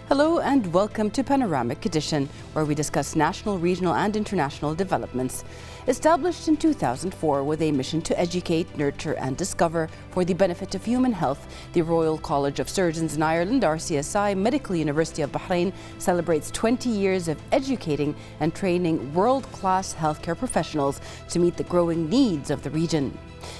Hello and welcome to Panoramic Edition, where we discuss national, regional and international developments. Established in 2004 with a mission to educate, nurture and discover for the benefit of human health, the Royal College of Surgeons in Ireland, RCSI Medical University of Bahrain, celebrates 20 years of educating and training world-class healthcare professionals to meet the growing needs of the region.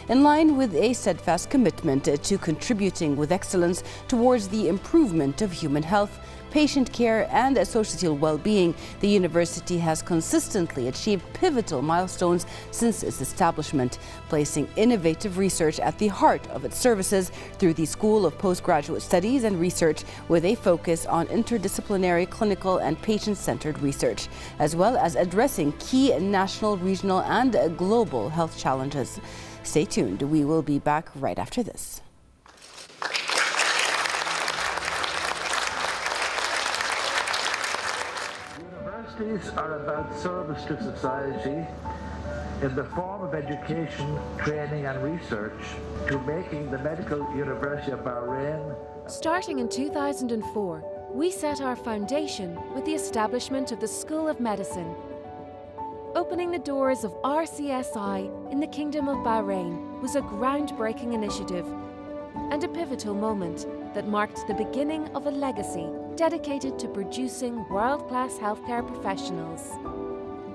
In line with a steadfast commitment to contributing with excellence towards the improvement of human health, patient care and societal well-being, the university has consistently achieved pivotal milestones since its establishment, placing innovative research at the heart of its services through the School of Postgraduate Studies and Research, with a focus on interdisciplinary, clinical and patient-centered research, as well as addressing key national, regional and global health challenges. Stay tuned, we will be back right after this. Universities are about service to society in the form of education, training and research to making the Medical University of Bahrain. Starting in 2004, we set our foundation with the establishment of the School of Medicine. Opening the doors of RCSI in the Kingdom of Bahrain was a groundbreaking initiative and a pivotal moment that marked the beginning of a legacy dedicated to producing world-class healthcare professionals.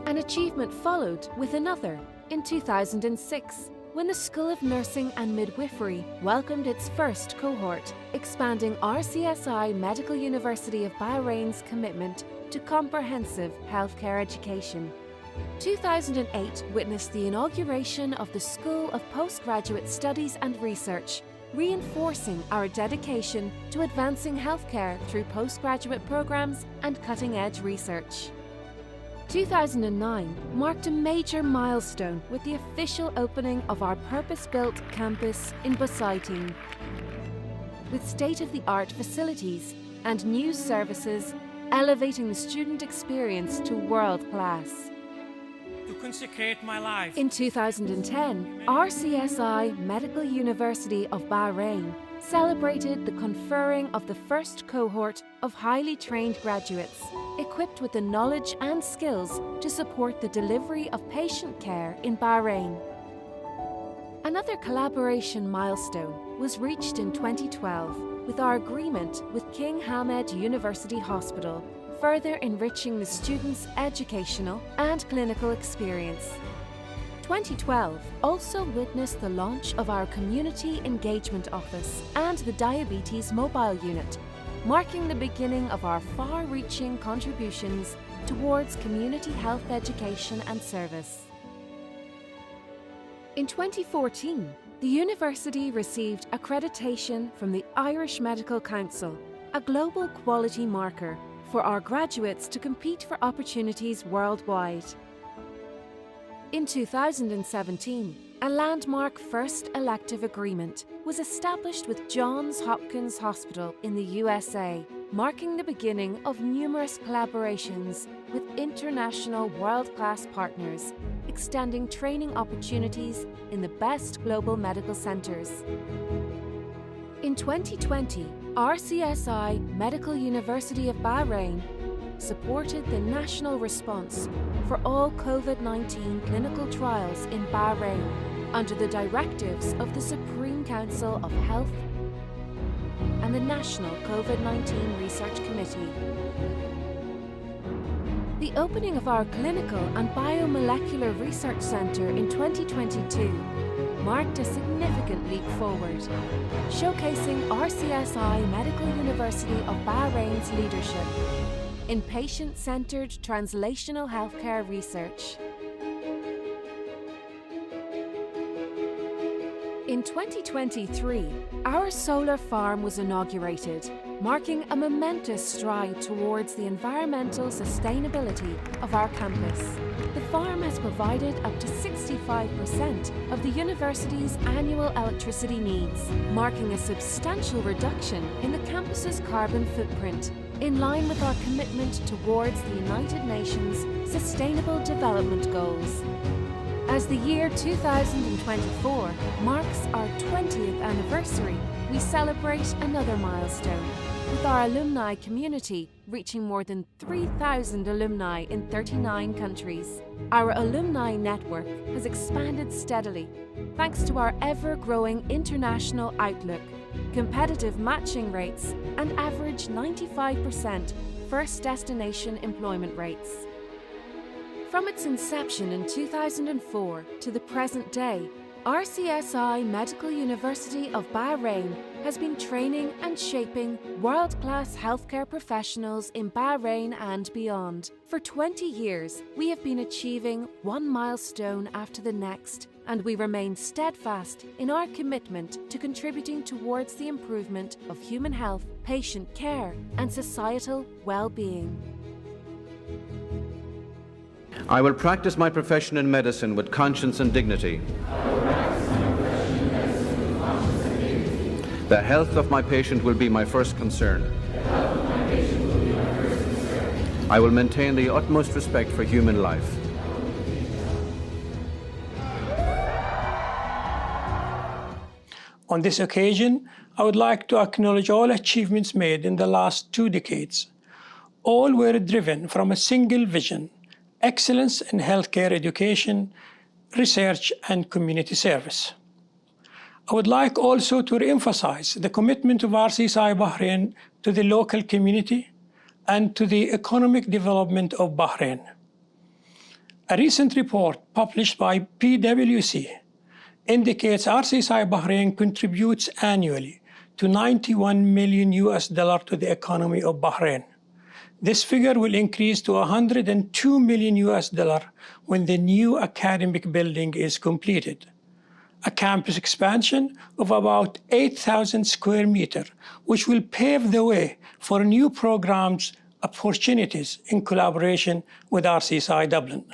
An achievement followed with another in 2006, when the School of Nursing and Midwifery welcomed its first cohort, expanding RCSI Medical University of Bahrain's commitment to comprehensive healthcare education. 2008 witnessed the inauguration of the School of Postgraduate Studies and Research, reinforcing our dedication to advancing healthcare through postgraduate programs and cutting-edge research. 2009 marked a major milestone with the official opening of our purpose-built campus in Basaitin. With state-of-the-art facilities and new services, elevating the student experience to world-class. To consecrate my life. In 2010, RCSI Medical University of Bahrain celebrated the conferring of the first cohort of highly trained graduates, equipped with the knowledge and skills to support the delivery of patient care in Bahrain. Another collaboration milestone was reached in 2012 with our agreement with King Hamad University Hospital, further enriching the students' educational and clinical experience. 2012 also witnessed the launch of our Community Engagement Office and the Diabetes Mobile Unit, marking the beginning of our far-reaching contributions towards community health education and service. In 2014, the university received accreditation from the Irish Medical Council, a global quality marker for our graduates to compete for opportunities worldwide. In 2017, a landmark first elective agreement was established with Johns Hopkins Hospital in the USA, marking the beginning of numerous collaborations with international world-class partners, extending training opportunities in the best global medical centers. In 2020, RCSI Medical University of Bahrain supported the national response for all COVID-19 clinical trials in Bahrain under the directives of the Supreme Council of Health and the National COVID-19 Research Committee. The opening of our Clinical and Biomolecular Research Centre in 2022 marked a significant leap forward, showcasing RCSI Medical University of Bahrain's leadership in patient-centered translational healthcare research. In 2023, our solar farm was inaugurated, marking a momentous stride towards the environmental sustainability of our campus. The farm has provided up to 65% of the university's annual electricity needs, marking a substantial reduction in the campus's carbon footprint, in line with our commitment towards the United Nations Sustainable Development Goals. As the year 2024 marks our 20th anniversary, we celebrate another milestone, with our alumni community reaching more than 3,000 alumni in 39 countries. Our alumni network has expanded steadily thanks to our ever-growing international outlook, competitive matching rates, and average 95% first destination employment rates. From its inception in 2004 to the present day, RCSI Medical University of Bahrain has been training and shaping world-class healthcare professionals in Bahrain and beyond. For 20 years, we have been achieving one milestone after the next, and we remain steadfast in our commitment to contributing towards the improvement of human health, patient care, and societal well-being. I will practice my profession in medicine with conscience and dignity. The health of my patient will be my first concern. I will maintain the utmost respect for human life. On this occasion, I would like to acknowledge all achievements made in the last 2 decades. All were driven from a single vision: excellence in healthcare education, research, and community service. I would like also to re-emphasize the commitment of RCSI Bahrain to the local community and to the economic development of Bahrain. A recent report published by PwC indicates RCSI Bahrain contributes annually to $91 million to the economy of Bahrain. This figure will increase to $102 million when the new academic building is completed. A campus expansion of about 8,000 square meters, which will pave the way for new programs opportunities in collaboration with RCSI Dublin.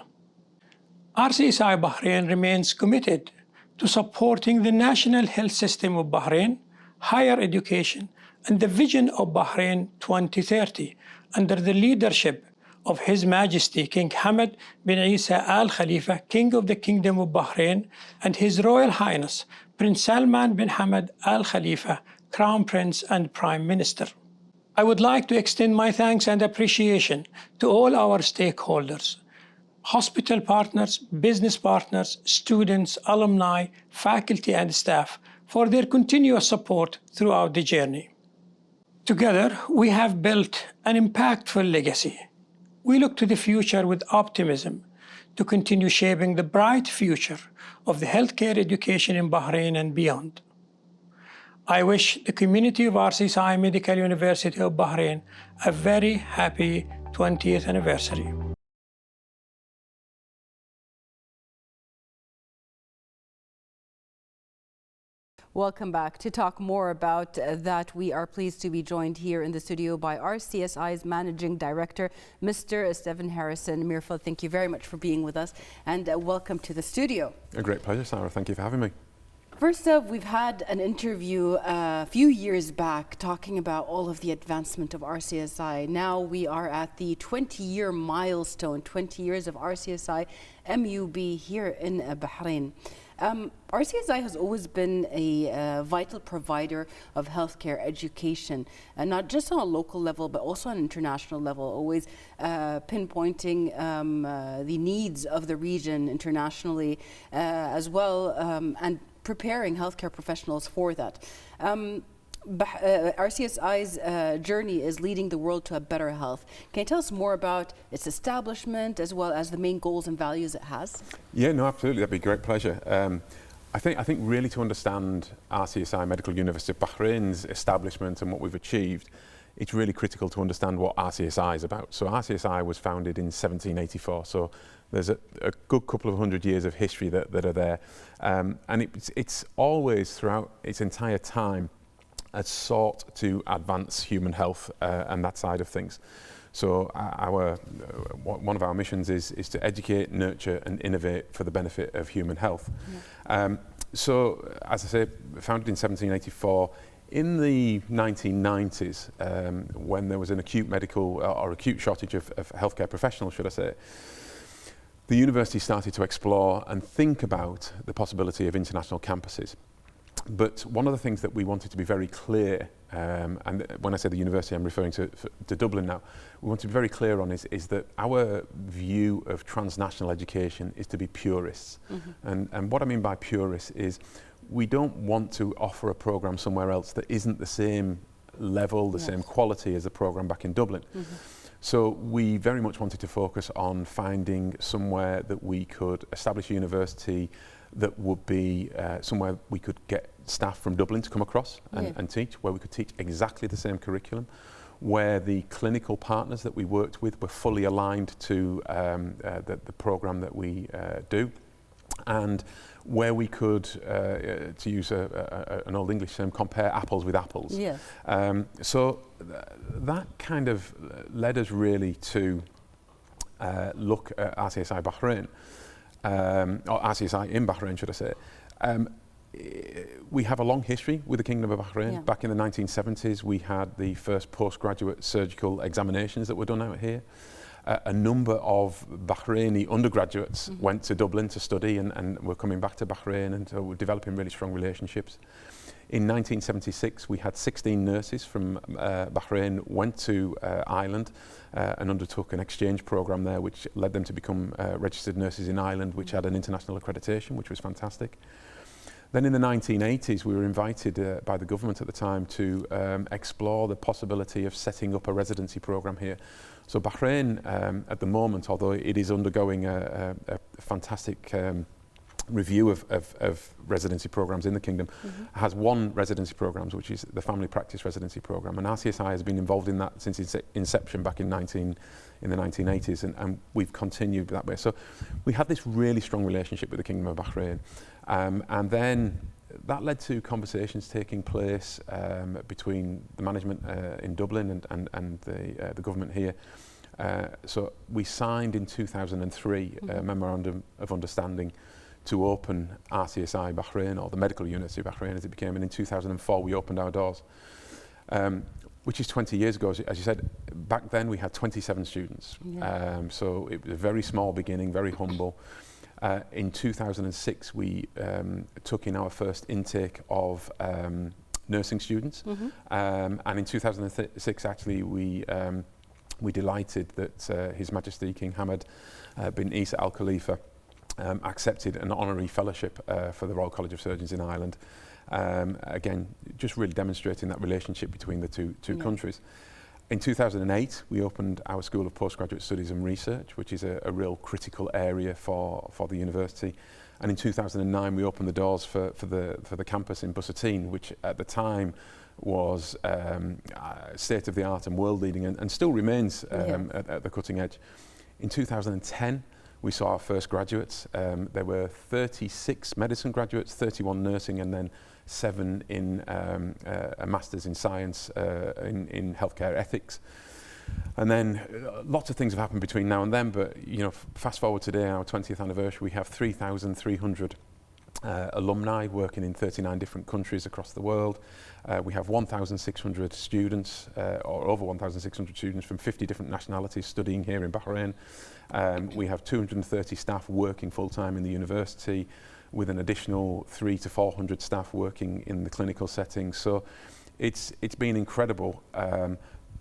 RCSI Bahrain remains committed to supporting the national health system of Bahrain, higher education, and the vision of Bahrain 2030 under the leadership of His Majesty King Hamad bin Isa Al Khalifa, King of the Kingdom of Bahrain, and His Royal Highness Prince Salman bin Hamad Al Khalifa, Crown Prince and Prime Minister. I would like to extend my thanks and appreciation to all our stakeholders: hospital partners, business partners, students, alumni, faculty, and staff for their continuous support throughout the journey. Together, we have built an impactful legacy. We look to the future with optimism to continue shaping the bright future of the healthcare education in Bahrain and beyond. I wish the community of RCSI Medical University of Bahrain a very happy 20th anniversary. Welcome back. To talk more about that, we are pleased to be joined here in the studio by RCSI's Managing Director, Mr. Stephen Harrison-Mirfield. Thank you very much for being with us, and welcome to the studio. A great pleasure, Sarah. Thank you for having me. First up, we've had an interview a few years back talking about all of the advancement of RCSI. Now we are at the 20-year milestone, 20 years of RCSI MUB here in Bahrain. RCSI has always been a vital provider of healthcare education, and not just on a local level, but also on an international level, always pinpointing the needs of the region internationally as well, and preparing healthcare professionals for that. RCSI's journey is leading the world to a better health. Can you tell us more about its establishment as well as the main goals and values it has? Yeah, no, absolutely. That'd be a great pleasure. I think really to understand RCSI Medical University of Bahrain's establishment and what we've achieved, it's really critical to understand what RCSI is about. So RCSI was founded in 1784. So there's a good couple of 100 years of history that are there. And it's always, throughout its entire time, has sought to advance human health and that side of things. So one of our missions is to educate, nurture and innovate for the benefit of human health. Yeah. So, as I say, founded in 1784, in the 1990s, when there was an acute medical or acute shortage of healthcare professionals, should I say, the university started to explore and think about the possibility of international campuses. But one of the things that we wanted to be very clear, and when I say the university, I'm referring to Dublin now, we want to be very clear on is that our view of transnational education is to be purists. And what I mean by purists is we don't want to offer a programme somewhere else that isn't the same level, the same quality as the programme back in Dublin. So we very much wanted to focus on finding somewhere that we could establish a university that would be somewhere we could get staff from Dublin to come across and teach, where we could teach exactly the same curriculum, where the clinical partners that we worked with were fully aligned to the programme that we do, and where we could, to use an old English term, compare apples with apples. Yes. So that kind of led us really to look at RCSI Bahrain, or RCSI in Bahrain, should I say. We have a long history with the Kingdom of Bahrain. Back in the 1970s, we had the first postgraduate surgical examinations that were done out here. A number of Bahraini undergraduates went to Dublin to study and were coming back to Bahrain, and so we're developing really strong relationships. In 1976, we had 16 nurses from Bahrain went to Ireland and undertook an exchange program there, which led them to become registered nurses in Ireland, which had an international accreditation, which was fantastic. Then in the 1980s, we were invited by the government at the time to explore the possibility of setting up a residency program here. So Bahrain, at the moment, although it is undergoing a fantastic review of residency programs in the kingdom, has one residency program, which is the family practice residency program, and RCSI has been involved in that since its inception back in the 1980s, and we've continued that way. So we had this really strong relationship with the Kingdom of Bahrain, and then that led to conversations taking place between the management in Dublin and the government here. So we signed in 2003 a memorandum of understanding to open RCSI Bahrain, or the Medical University of Bahrain as it became, and in 2004 we opened our doors, which is 20 years ago. As you said, back then we had 27 students, so it was a very small beginning, very humble. In 2006 we took in our first intake of nursing students, and in 2006 actually we delighted that His Majesty King Hamad bin Isa Al Khalifa accepted an honorary fellowship for the Royal College of Surgeons in Ireland. Again, just really demonstrating that relationship between the two countries. In 2008, we opened our School of Postgraduate Studies and Research, which is a real critical area for the university. And in 2009, we opened the doors for the campus in Busuttin, which at the time was state of the art and world leading, and still remains at the cutting edge. In 2010, we saw our first graduates. There were 36 medicine graduates, 31 nursing, and then 7 in a master's in science in healthcare ethics. And then lots of things have happened between now and then, but you know, fast forward today, our 20th anniversary, we have 3,300 alumni working in 39 different countries across the world. We have 1,600 students, or over 1,600 students from 50 different nationalities studying here in Bahrain. We have 230 staff working full-time in the university, with an additional 300 to 400 staff working in the clinical setting. So it's been incredible,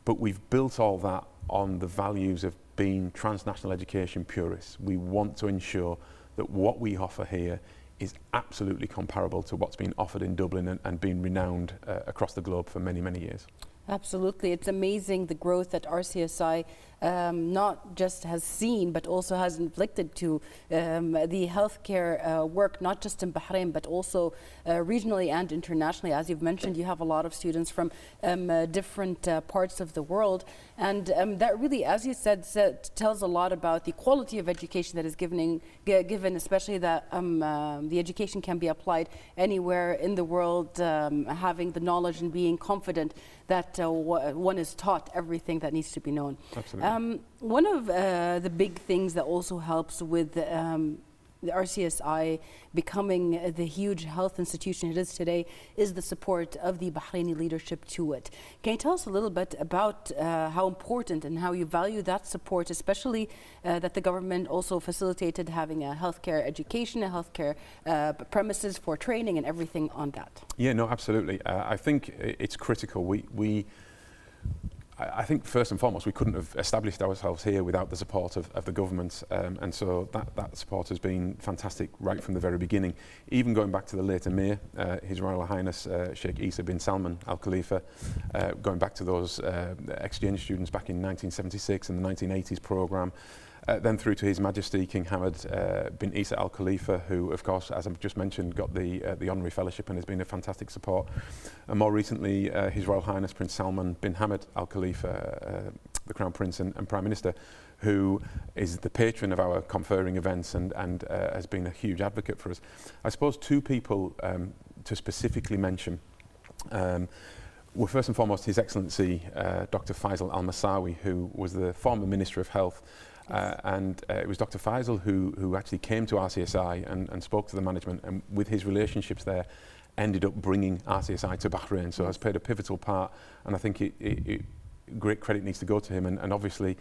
but we've built all that on the values of being transnational education purists. We want to ensure that what we offer here is absolutely comparable to what's been offered in Dublin and been renowned across the globe for many, many years. Absolutely. It's amazing the growth that RCSI not just has seen, but also has inflicted to the healthcare work, not just in Bahrain, but also regionally and internationally. As you've mentioned, you have a lot of students from different parts of the world. And that really, as you said, tells a lot about the quality of education that is given, especially that the education can be applied anywhere in the world, having the knowledge and being confident that one is taught everything that needs to be known. Absolutely. One of the big things that also helps with the RCSI becoming the huge health institution it is today is the support of the Bahraini leadership to it. Can you tell us a little bit about how important and how you value that support, especially that the government also facilitated having a healthcare education, a healthcare premises for training and everything on that? Yeah, no, absolutely. I think it's critical. I think first and foremost we couldn't have established ourselves here without the support of the government, and so that support has been fantastic right from the very beginning. Even going back to the late Emir, His Royal Highness Sheikh Isa bin Salman Al Khalifa, going back to those exchange students back in 1976 and the 1980s programme, then through to His Majesty King Hamad bin Isa Al Khalifa, who of course, as I've just mentioned, got the honorary fellowship and has been a fantastic support. And more recently, His Royal Highness Prince Salman bin Hamad Al Khalifa, the Crown Prince and Prime Minister, who is the patron of our conferring events and has been a huge advocate for us. I suppose two people to specifically mention were first and foremost His Excellency Dr. Faisal Al-Masawi, who was the former Minister of Health. And it was Dr. Faisal who actually came to RCSI and spoke to the management, and with his relationships there ended up bringing RCSI to Bahrain, so has played a pivotal part, and I think great credit needs to go to him, and obviously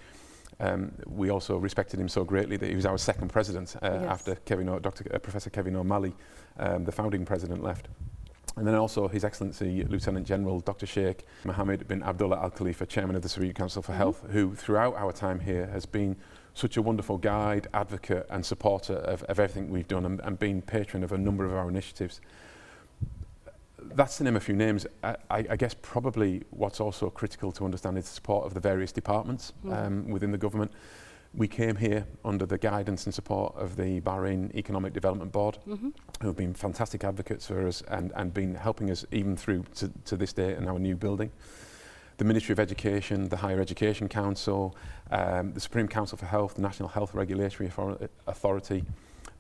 we also respected him so greatly that he was our second president after Professor Kevin O'Malley, the founding president, left. And then also His Excellency Lieutenant General Dr. Sheikh Mohammed bin Abdullah Al Khalifa, Chairman of the Supreme Council for Health, who throughout our time here has been such a wonderful guide, advocate and supporter of everything we've done, and been patron of a number of our initiatives. That's to name a few names. I guess probably what's also critical to understand is the support of the various departments within the government. We came here under the guidance and support of the Bahrain Economic Development Board, who have been fantastic advocates for us and been helping us even through to this day in our new building. The Ministry of Education, the Higher Education Council, the Supreme Council for Health, the National Health Regulatory Authority,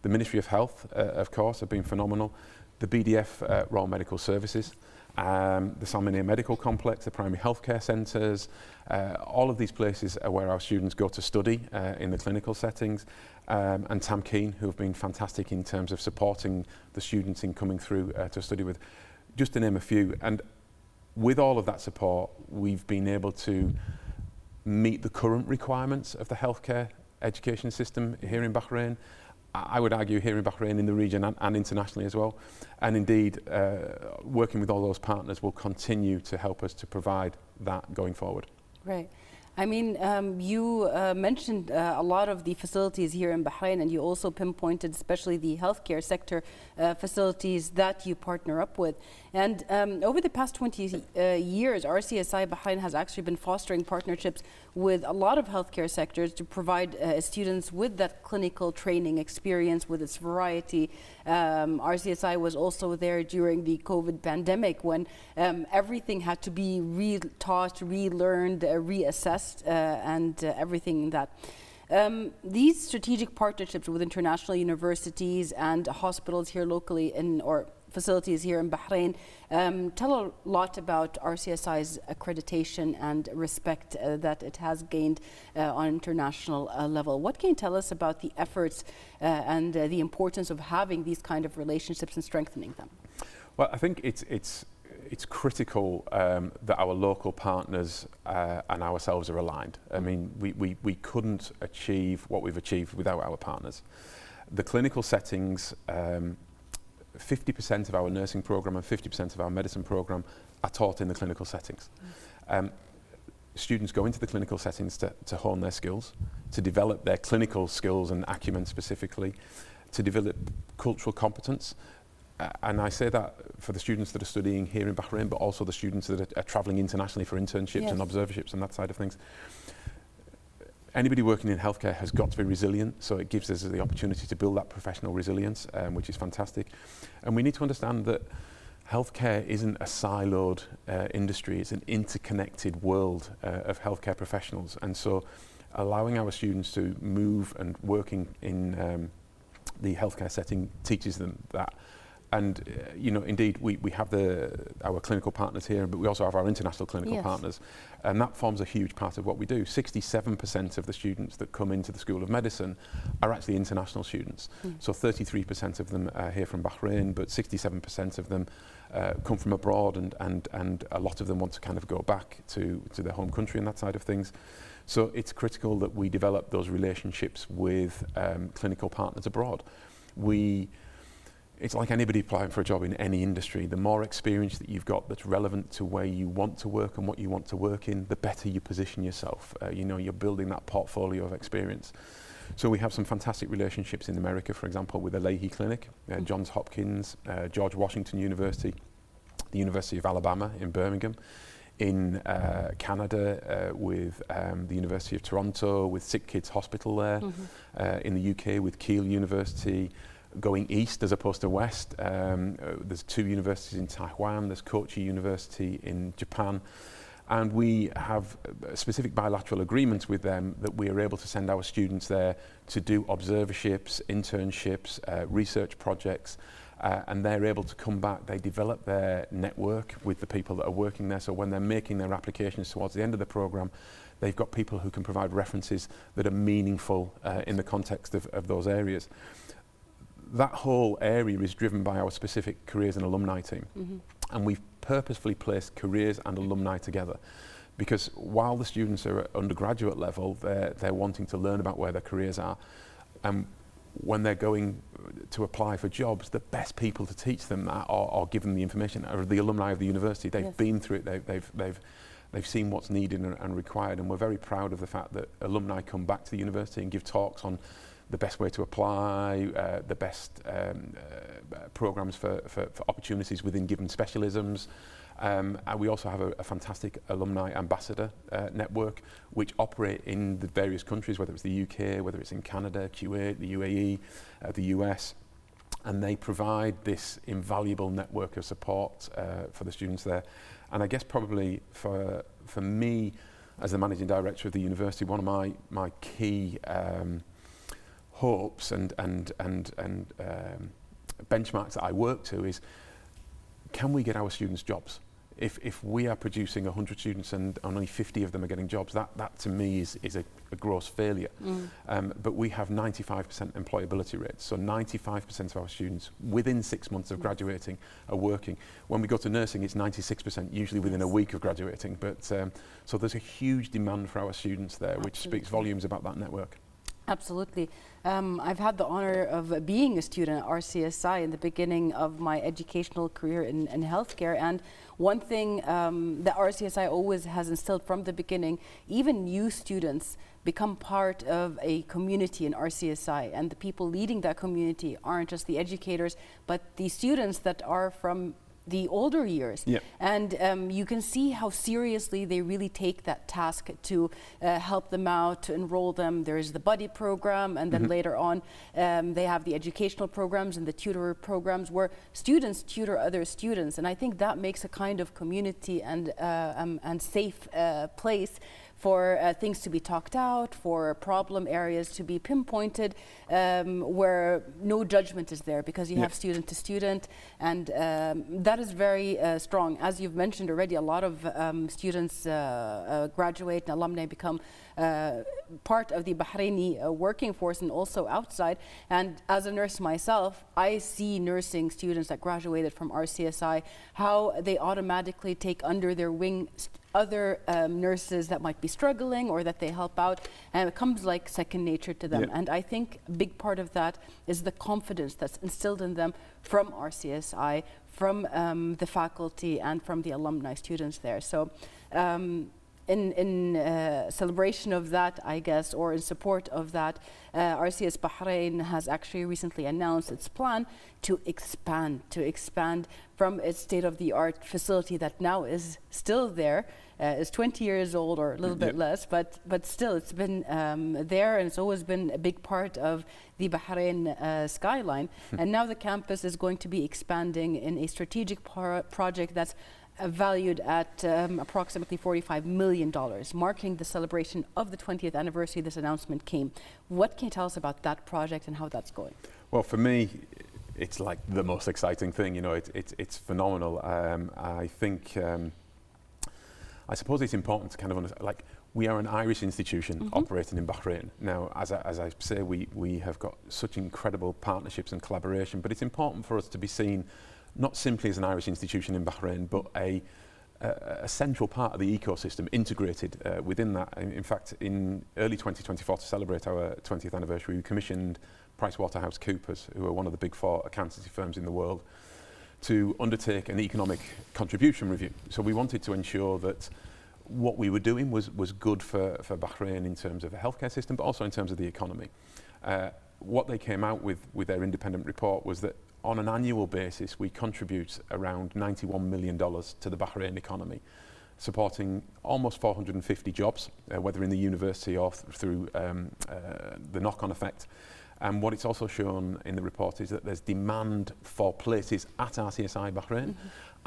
the Ministry of Health, of course, have been phenomenal. The BDF Royal Medical Services, the Salminia Medical Complex, the primary healthcare centres, all of these places are where our students go to study in the clinical settings, and Tamkeen, who have been fantastic in terms of supporting the students in coming through to study with, just to name a few. And with all of that support, we've been able to meet the current requirements of the healthcare education system here in Bahrain. I would argue here in Bahrain, in the region and internationally as well. And indeed, working with all those partners will continue to help us to provide that going forward. Right. I mean, you mentioned a lot of the facilities here in Bahrain, and you also pinpointed especially the healthcare sector facilities that you partner up with. And over the past 20 years, RCSI Bahrain has actually been fostering partnerships with a lot of healthcare sectors to provide students with that clinical training experience with its variety. RCSI was also there during the COVID pandemic when everything had to be re-taught, relearned, reassessed, and everything that. These strategic partnerships with international universities and hospitals here locally or facilities here in Bahrain tell a lot about RCSI's accreditation and respect that it has gained on international level. What can you tell us about the efforts and the importance of having these kind of relationships and strengthening them? Well, I think it's critical that our local partners and ourselves are aligned. I mean, we couldn't achieve what we've achieved without our partners. The clinical settings, 50% of our nursing programme and 50% of our medicine programme are taught in the clinical settings. Students go into the clinical settings to hone their skills, to develop their clinical skills and acumen specifically, to develop cultural competence. And I say that for the students that are studying here in Bahrain, but also the students that are travelling internationally for internships and observerships and that side of things. Anybody working in healthcare has got to be resilient, so it gives us the opportunity to build that professional resilience, which is fantastic. And we need to understand that healthcare isn't a siloed industry, it's an interconnected world of healthcare professionals. And so allowing our students to move and working in the healthcare setting teaches them that And you know, indeed, we have our clinical partners here, but we also have our international clinical partners, and that forms a huge part of what we do. 67% of the students that come into the School of Medicine are actually international students. So 33% of them are here from Bahrain, but 67% of them come from abroad, and a lot of them want to kind of go back to their home country and that side of things. So it's critical that we develop those relationships with clinical partners abroad. It's like anybody applying for a job in any industry. The more experience that you've got that's relevant to where you want to work and what you want to work in, the better you position yourself. You know, you're building that portfolio of experience. So we have some fantastic relationships in America, for example, with the Leahy Clinic, Johns Hopkins, George Washington University, the University of Alabama in Birmingham, in Canada with the University of Toronto, with Sick Kids Hospital there, in the UK with Keele University. Going east as opposed to west, there's 2 universities in Taiwan, there's Kochi University in Japan, and we have specific bilateral agreements with them that we are able to send our students there to do observerships, internships, research projects, and they're able to come back. They develop their network with the people that are working there, so when they're making their applications towards the end of the programme, they've got people who can provide references that are meaningful in the context of those areas. That whole area is driven by our specific careers and alumni team. And we've purposefully placed careers and alumni together, because while the students are at undergraduate level, they're wanting to learn about where their careers are. And when they're going to apply for jobs, the best people to teach them that or give them the information are the alumni of the university. They've been through it, they've seen what's needed and required, and we're very proud of the fact that alumni come back to the university and give talks on the best way to apply, the best programs for opportunities within given specialisms. And we also have a fantastic alumni ambassador network which operate in the various countries, whether it's the UK, whether it's in Canada, Kuwait, the UAE, the US, and they provide this invaluable network of support for the students there. And I guess probably for me as the managing director of the university, one of my key hopes and benchmarks that I work to is, can we get our students jobs? If we are producing 100 students and only 50 of them are getting jobs, that to me is a gross failure. But we have 95% employability rates, so 95% of our students within 6 months of graduating are working. When we go to nursing, it's 96%, usually within a week of graduating. But so there's a huge demand for our students there, which speaks volumes about that network. Absolutely. I've had the honor of being a student at RCSI in the beginning of my educational career in healthcare, and one thing that RCSI always has instilled from the beginning, even new students become part of a community in RCSI, and the people leading that community aren't just the educators, but the students that are from the older years. And you can see how seriously they really take that task to help them out, to enroll them. There's the buddy program, and then later on they have the educational programs and the tutor programs where students tutor other students, and I think that makes a kind of community and safe place for things to be talked out, for problem areas to be pinpointed, where no judgment is there, because you have student to student, and that is very strong. As you've mentioned already, a lot of students graduate and alumni become part of the Bahraini working force and also outside. And as a nurse myself, I see nursing students that graduated from RCSI, how they automatically take under their wing other nurses that might be struggling or that they help out, and it comes like second nature to them. And I think a big part of that is the confidence that's instilled in them from RCSI, from the faculty and from the alumni students there. So in celebration of that, I guess, or in support of that, RCS Bahrain has actually recently announced its plan to expand from its state-of-the-art facility that now is still there. Is 20 years old or a little bit less, but still it's been there, and it's always been a big part of the Bahrain skyline. And now the campus is going to be expanding in a strategic project that's valued at approximately $45 million, marking the celebration of the 20th anniversary this announcement came. What can you tell us about that project and how that's going? Well, for me, it's like the most exciting thing. You know, it's phenomenal. I think, I suppose it's important to kind of understand, like, we are an Irish institution operating in Bahrain. Now, as I say, we have got such incredible partnerships and collaboration, but it's important for us to be seen not simply as an Irish institution in Bahrain, but a central part of the ecosystem integrated within that. In fact, in early 2024, to celebrate our 20th anniversary, we commissioned PricewaterhouseCoopers, who are one of the big 4 accountancy firms in the world, to undertake an economic contribution review. So we wanted to ensure that what we were doing was good for Bahrain in terms of a healthcare system, but also in terms of the economy. What they came out with their independent report was that on an annual basis, we contribute around $91 million to the Bahrain economy, supporting almost 450 jobs, whether in the university or through the knock-on effect. And what it's also shown in the report is that there's demand for places at RCSI Bahrain,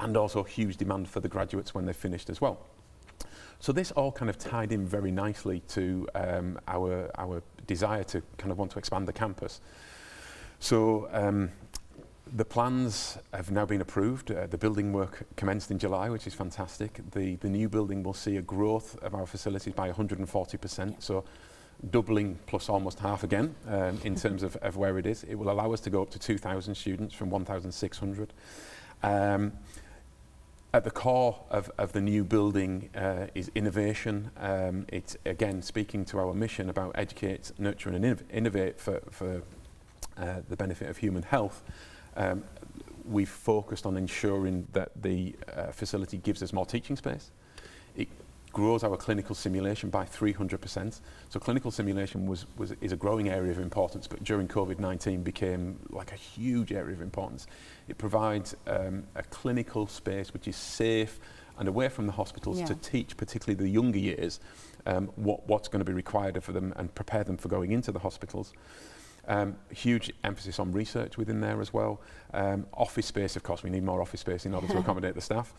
and also huge demand for the graduates when they're finished as well. So this all kind of tied in very nicely to our desire to kind of want to expand the campus. So the plans have now been approved. The building work commenced in July, which is fantastic. The new building will see a growth of our facilities by 140%, so doubling plus almost half again in terms of where it is. It will allow us to go up to 2,000 students from 1,600. At the core of the new building is innovation. It's, again, speaking to our mission about educate, nurture and innovate for the benefit of human health. We've focused on ensuring that the facility gives us more teaching space. It grows our clinical simulation by 300%. So clinical simulation is a growing area of importance, but during COVID-19 became like a huge area of importance. It provides a clinical space which is safe and away from the hospitals to teach, particularly the younger years, what's going to be required for them and prepare them for going into the hospitals. Huge emphasis on research within there as well. Office space, of course, we need more office space in order to accommodate the staff.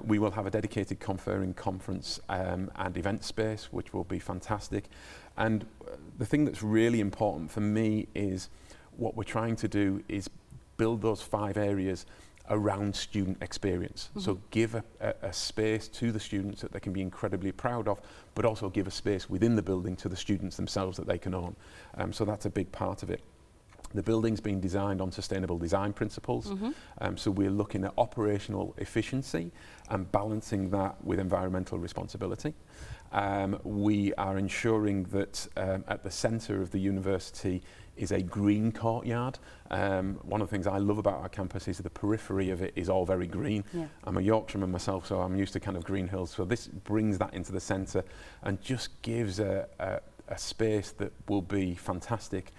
We will have a dedicated conferring conference and event space, which will be fantastic. And the thing that's really important for me is what we're trying to do is build those 5 areas around student experience. So give a space to the students that they can be incredibly proud of, but also give a space within the building to the students themselves that they can own. So that's a big part of it. The building's been designed on sustainable design principles. So we're looking at operational efficiency and balancing that with environmental responsibility. We are ensuring that at the centre of the university is a green courtyard. One of the things I love about our campus is the periphery of it is all very green. I'm a Yorkshireman myself, so I'm used to kind of green hills. So this brings that into the centre and just gives a space that will be fantastic.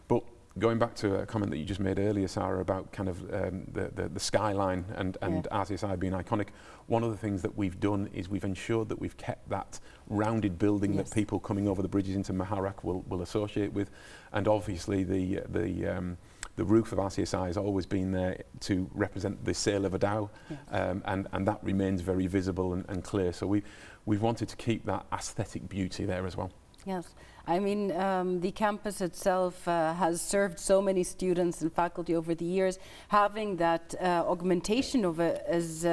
But going back to a comment that you just made earlier, Sarah, about kind of the skyline and RCSI being iconic, one of the things that we've done is we've ensured that we've kept that rounded building that people coming over the bridges into Maharak will associate with, and obviously the roof of RCSI has always been there to represent the sail of a dhow, and that remains very visible and clear. So we've wanted to keep that aesthetic beauty there as well. Yes, I mean, the campus itself has served so many students and faculty over the years. Having that augmentation of it is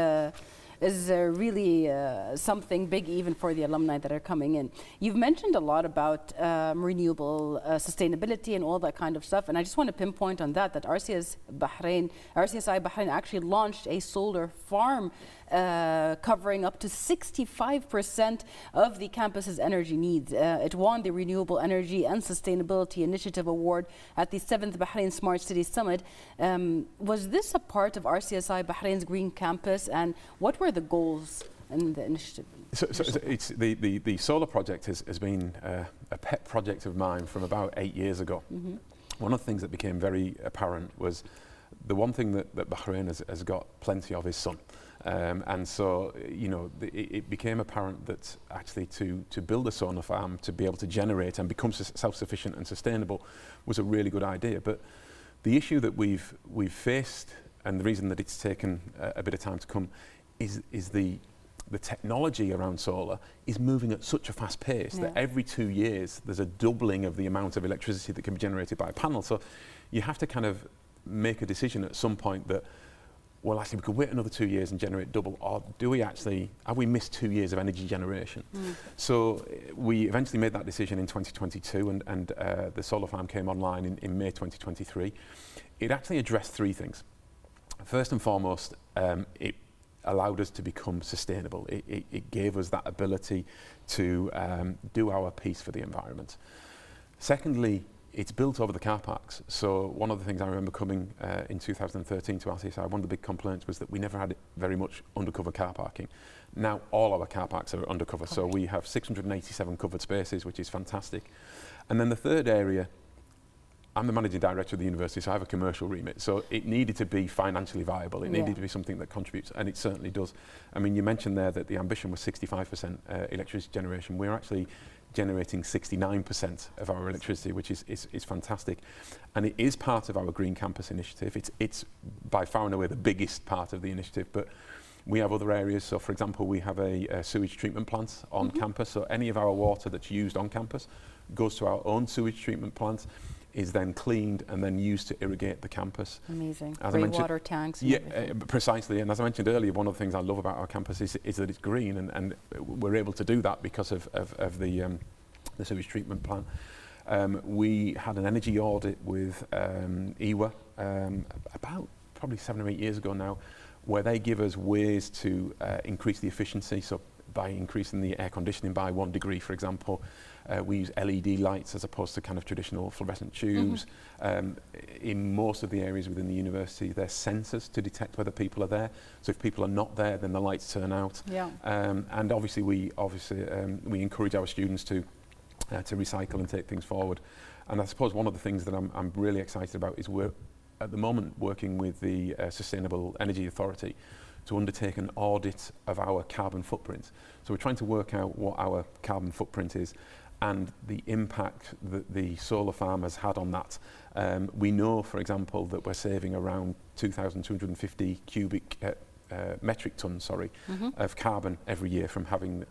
really something big even for the alumni that are coming in. You've mentioned a lot about renewable sustainability and all that kind of stuff, and I just want to pinpoint on that RCSI Bahrain actually launched a solar farm covering up to 65% of the campus's energy needs. It won the Renewable Energy and Sustainability Initiative Award at the 7th Bahrain Smart City Summit. Was this a part of RCSI Bahrain's Green Campus, and what were the goals in the initiative? So it's the solar project has been a pet project of mine from about 8 years ago. One of the things that became very apparent was the one thing that Bahrain has got plenty of is sun. And so, you know, it became apparent that actually to build a solar farm, to be able to generate and become self-sufficient and sustainable was a really good idea. But the issue that we've faced, and the reason that it's taken a bit of time to come, is the technology around solar is moving at such a fast pace that every 2 years there's a doubling of the amount of electricity that can be generated by a panel. So you have to kind of make a decision at some point that, well, actually, we could wait another 2 years and generate double, or have we missed 2 years of energy generation? So we eventually made that decision in 2022, and the solar farm came online in May 2023. It actually addressed three things. First and foremost, it allowed us to become sustainable. It gave us that ability to do our piece for the environment. Secondly, it's built over the car parks. So one of the things I remember coming in 2013 to RCSI, one of the big complaints was that we never had very much undercover car parking. Now all our car parks are undercover. So we have 687 covered spaces, which is fantastic. And then the third area, I'm the managing director of the university, so I have a commercial remit. So it needed to be financially viable. It needed to be something that contributes, and it certainly does. I mean, you mentioned there that the ambition was 65% electricity generation. We're actually generating 69% of our electricity, which is fantastic. And it is part of our Green Campus initiative. It's by far and away the biggest part of the initiative, but we have other areas. So for example, we have a sewage treatment plant on campus. So any of our water that's used on campus goes to our own sewage treatment plant, is then cleaned and then used to irrigate the campus. Amazing. Grey water tanks. Yeah, precisely. And as I mentioned earlier, one of the things I love about our campus is that it's green, and we're able to do that because of the sewage treatment plant. We had an energy audit with EWA about probably 7 or 8 years ago now, where they give us ways to increase the efficiency. So by increasing the air conditioning by 1 degree, for example, we use LED lights as opposed to kind of traditional fluorescent tubes. In most of the areas within the university, there's sensors to detect whether people are there. So if people are not there, then the lights turn out. And obviously we encourage our students to recycle and take things forward. And I suppose one of the things that I'm really excited about is we're at the moment working with the Sustainable Energy Authority to undertake an audit of our carbon footprint. So we're trying to work out what our carbon footprint is and the impact that the solar farm has had on that. We know, for example, that we're saving around 2,250 metric tons of carbon every year from having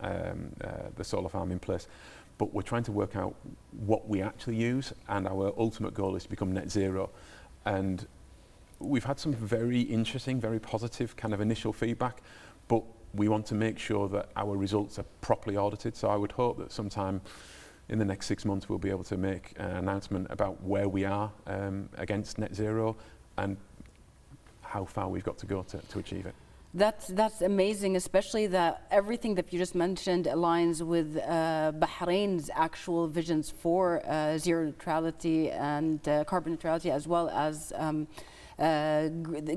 the solar farm in place. But we're trying to work out what we actually use, and our ultimate goal is to become net zero. And we've had some very interesting, very positive kind of initial feedback, but we want to make sure that our results are properly audited. So I would hope that sometime in the next 6 months we'll be able to make an announcement about where we are against net zero and how far we've got to go to achieve it. That's amazing, especially that everything that you just mentioned aligns with Bahrain's actual visions for zero neutrality and carbon neutrality, as well as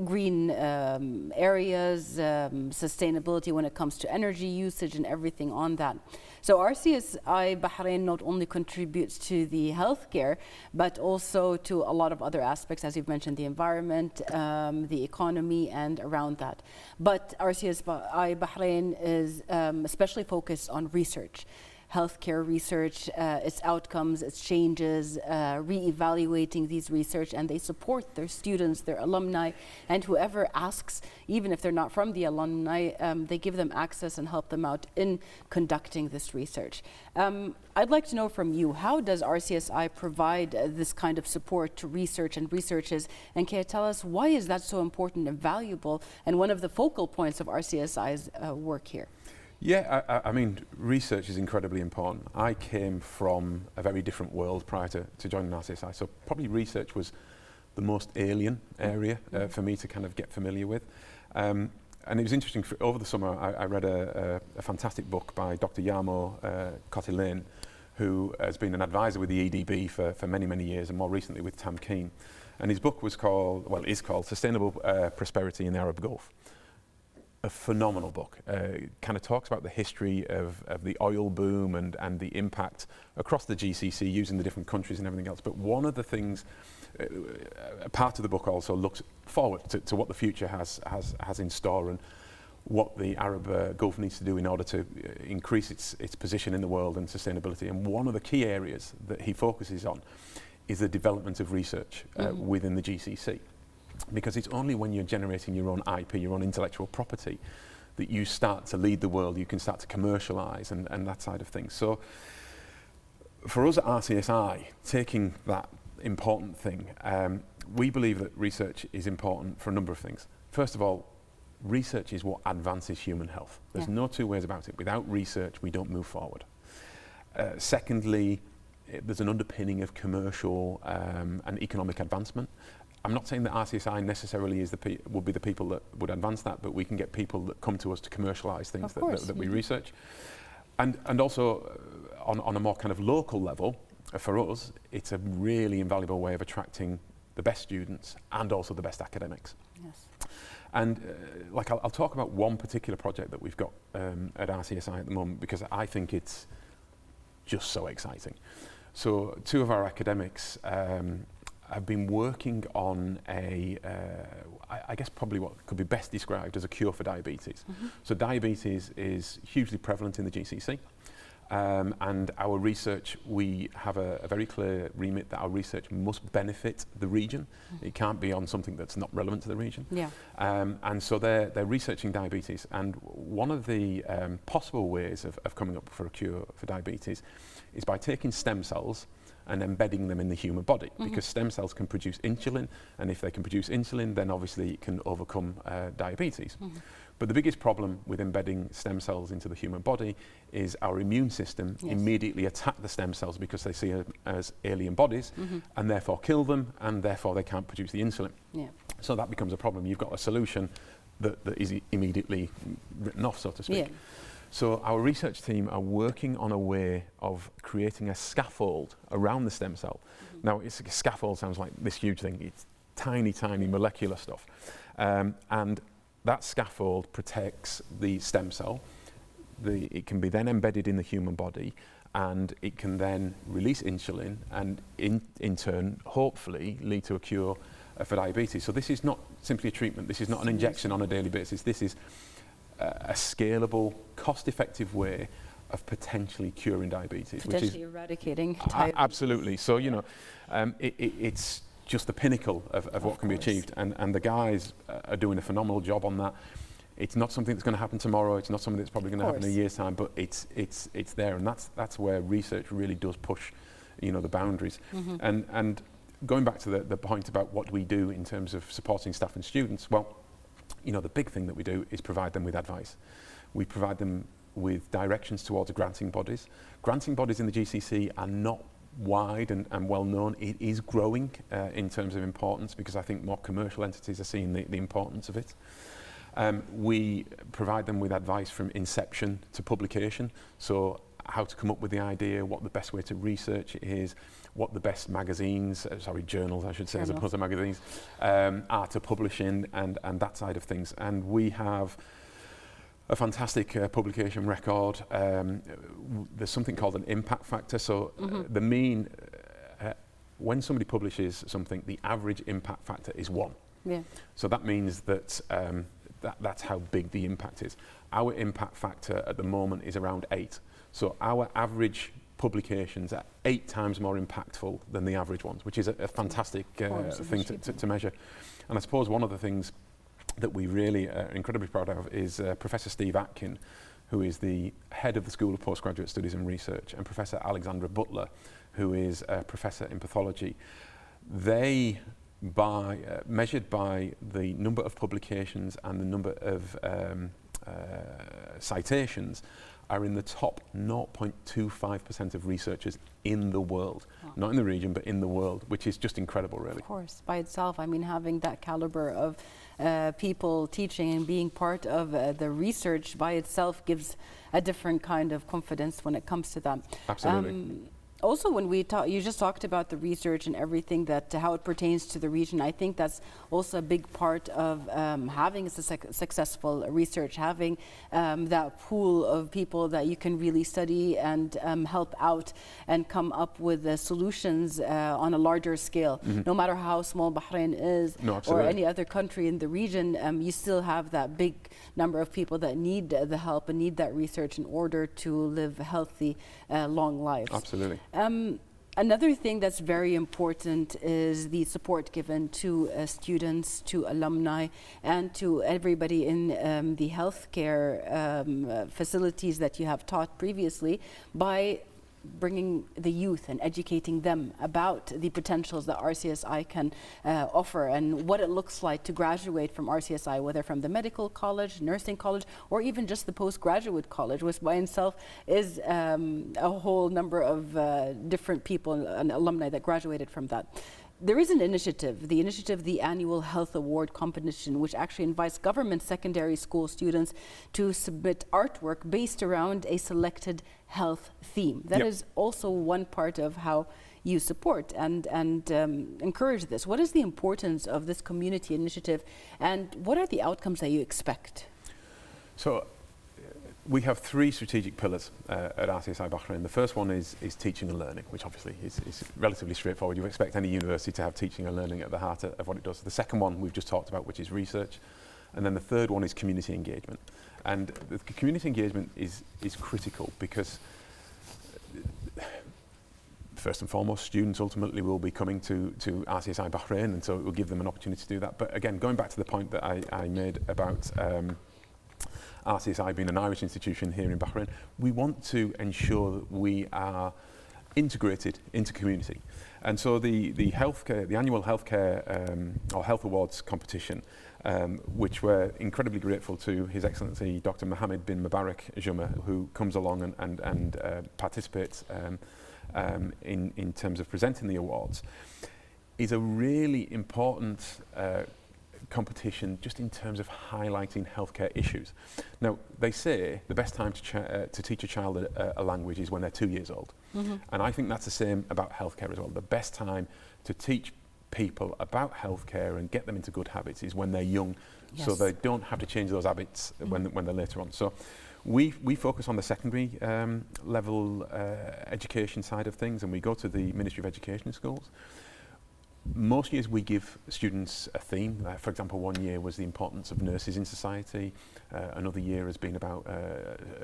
green areas, sustainability when it comes to energy usage and everything on that. So RCSI Bahrain not only contributes to the healthcare, but also to a lot of other aspects, as you've mentioned, the environment, the economy, and around that. But RCSI Bahrain is especially focused on research. Healthcare research, its outcomes, its changes, re-evaluating these research, and they support their students, their alumni, and whoever asks, even if they're not from the alumni, they give them access and help them out in conducting this research. I'd like to know from you, how does RCSI provide this kind of support to research and researchers, and can you tell us why is that so important and valuable, and one of the focal points of RCSI's work here? Yeah, I mean, research is incredibly important. I came from a very different world prior to joining RCSI, so probably research was the most alien area for me to kind of get familiar with. And it was interesting, over the summer I read a fantastic book by Dr. Yarmo Kotilane, who has been an advisor with the EDB for many, many years, and more recently with Tamkeen. And his book is called Sustainable Prosperity in the Arab Gulf. A phenomenal book. Kind of talks about the history of the oil boom and the impact across the GCC using the different countries and everything else. But one of the things, part of the book also looks forward to what the future has in store and what the Arab Gulf needs to do in order to increase its position in the world and sustainability. And one of the key areas that he focuses on is the development of research within the GCC. Because it's only when you're generating your own IP, your own intellectual property, that you start to lead the world, you can start to commercialise and that side of things. So for us at RCSI, taking that important thing, we believe that research is important for a number of things. First of all, research is what advances human health. There's no two ways about it. Without research, we don't move forward. Secondly, there's an underpinning of commercial and economic advancement. I'm not saying that RCSI necessarily is would be the people that would advance that, but we can get people that come to us to commercialise things that we research. And also on a more kind of local level, for us, it's a really invaluable way of attracting the best students and also the best academics. Yes. And like I'll talk about one particular project that we've got at RCSI at the moment, because I think it's just so exciting. So two of our academics have been working on I guess probably what could be best described as a cure for diabetes. So diabetes is hugely prevalent in the GCC. And our research, we have a very clear remit that our research must benefit the region. It can't be on something that's not relevant to the region. Yeah. And so they're researching diabetes. And one of the possible ways of coming up for a cure for diabetes is by taking stem cells and embedding them in the human body, because stem cells can produce insulin, and if they can produce insulin, then obviously it can overcome diabetes. But the biggest problem with embedding stem cells into the human body is our immune system immediately attack the stem cells because they see them as alien bodies and therefore kill them, and therefore they can't produce the insulin. Yeah. So that becomes a problem. You've got a solution that is immediately written off, so to speak. Yeah. So our research team are working on a way of creating a scaffold around the stem cell. Now, a scaffold sounds like this huge thing. It's tiny, tiny molecular stuff. And that scaffold protects the stem cell. It can be then embedded in the human body, and it can then release insulin and in turn, hopefully, lead to a cure for diabetes. So this is not simply a treatment. This is not an injection on a daily basis. This is a scalable, cost-effective way of potentially curing diabetes. Potentially eradicating diabetes. Absolutely. So, you know, it's just the pinnacle of what can be achieved. And the guys are doing a phenomenal job on that. It's not something that's going to happen tomorrow. It's not something that's probably going to happen in a year's time, but it's there. And that's where research really does push, you know, the boundaries. And going back to the point about what we do in terms of supporting staff and students, well, you know, the big thing that we do is provide them with advice. We provide them with directions towards granting bodies. Granting bodies in the GCC are not wide and well known. It is growing in terms of importance, because I think more commercial entities are seeing the importance of it. We provide them with advice from inception to publication. So how to come up with the idea, what the best way to research is, what the best journals I should say, as opposed to magazines, are to publish in, and that side of things. And we have a fantastic publication record. There's something called an impact factor. So the mean, when somebody publishes something, the average impact factor is 1. Yeah. So that means that that's how big the impact is. Our impact factor at the moment is around 8. So our average publications are 8 times more impactful than the average ones, which is a fantastic thing to measure. And I suppose one of the things that we really are incredibly proud of is Professor Steve Atkin, who is the head of the School of Postgraduate Studies and Research, and Professor Alexandra Butler, who is a professor in pathology. They, measured by the number of publications and the number of citations, are in the top 0.25% of researchers in the world. Wow. Not in the region, but in the world, which is just incredible, really. Of course, by itself. I mean, having that caliber of people teaching and being part of the research by itself gives a different kind of confidence when it comes to that. Absolutely. Also, when we talk, you just talked about the research and everything how it pertains to the region. I think that's also a big part of having a successful research, having that pool of people that you can really study and help out and come up with solutions on a larger scale. No matter how small Bahrain is, or any other country in the region, you still have that big number of people that need the help and need that research in order to live healthy, long lives. Absolutely. Another thing that's very important is the support given to students, to alumni, and to everybody in the healthcare facilities that you have taught previously by bringing the youth and educating them about the potentials that RCSI can offer and what it looks like to graduate from RCSI, whether from the medical college, nursing college, or even just the postgraduate college, which by itself is a whole number of different people and alumni that graduated from that. There is an initiative, the Annual Health Award Competition, which actually invites government secondary school students to submit artwork based around a selected health theme. That is also one part of how you support and encourage this. What is the importance of this community initiative, and what are the outcomes that you expect? So, we have three strategic pillars at RCSI Bahrain. The first one is teaching and learning, which obviously is relatively straightforward. You expect any university to have teaching and learning at the heart of what it does. The second one we've just talked about, which is research. And then the third one is community engagement. And the community engagement is critical because, first and foremost, students ultimately will be coming to RCSI Bahrain, and so it will give them an opportunity to do that. But again, going back to the point that I made about RCSI being an Irish institution here in Bahrain, we want to ensure that we are integrated into community. And so the annual healthcare or health awards competition, which we're incredibly grateful to His Excellency Dr. Mohammed bin Mubarak Juma, who comes along and participates in terms of presenting the awards, is a really important competition just in terms of highlighting healthcare issues. Now, they say the best time to teach a child a language is when they're 2 years old. And I think that's the same about healthcare as well. The best time to teach people about healthcare and get them into good habits is when they're young, so they don't have to change those habits when they're later on. So we focus on the secondary level education side of things, and we go to the Ministry of Education schools. Most years we give students a theme. For example, one year was the importance of nurses in society. Another year has been about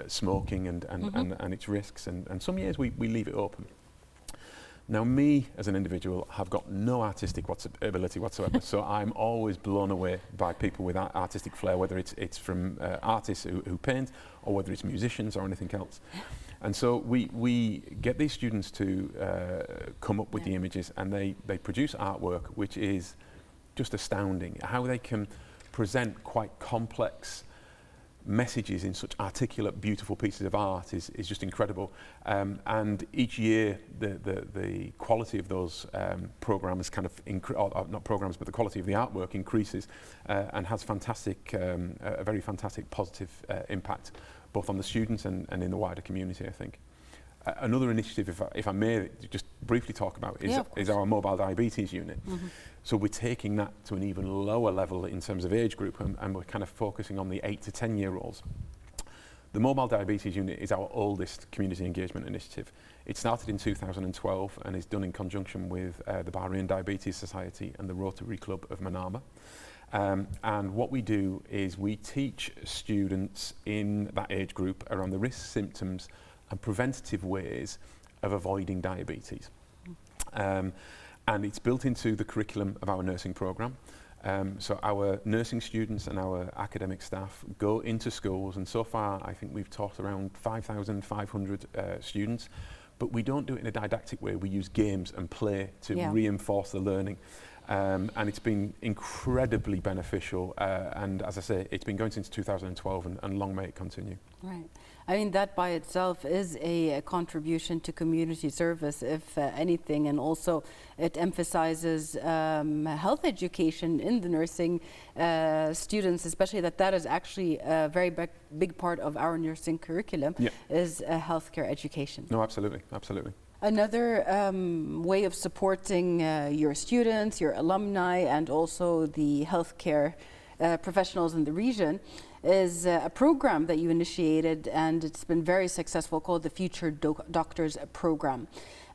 smoking and its risks. And some years we leave it open. Now, me as an individual have got no artistic ability whatsoever. So I'm always blown away by people with artistic flair, whether it's from artists who paint, or whether it's musicians or anything else. And so we get these students to come up with the images, and they produce artwork which is just astounding. How they can present quite complex messages in such articulate, beautiful pieces of art is just incredible. And each year the quality of those programs kind of not programs, but the quality of the artwork increases and has a very fantastic positive impact both on the students and in the wider community, I think. Another initiative, if I may just briefly talk about, is our mobile diabetes unit. So we're taking that to an even lower level in terms of age group, and we're kind of focusing on the 8 to 10 year olds. The mobile diabetes unit is our oldest community engagement initiative. It started in 2012 and is done in conjunction with the Bahrain Diabetes Society and the Rotary Club of Manama. And what we do is we teach students in that age group around the risks, symptoms and preventative ways of avoiding diabetes. And it's built into the curriculum of our nursing programme. So our nursing students and our academic staff go into schools, and so far I think we've taught around 5,500 students, but we don't do it in a didactic way. We use games and play to reinforce the learning. And it's been incredibly beneficial, and as I say, it's been going since 2012 and long may it continue. Right. I mean, that by itself is a contribution to community service, if anything, and also it emphasizes health education in the nursing students, especially that is actually a very big part of our nursing curriculum, is healthcare education. No, absolutely, absolutely. Another way of supporting your students, your alumni, and also the healthcare professionals in the region is a program that you initiated, and it's been very successful, called the Future Doctors Program.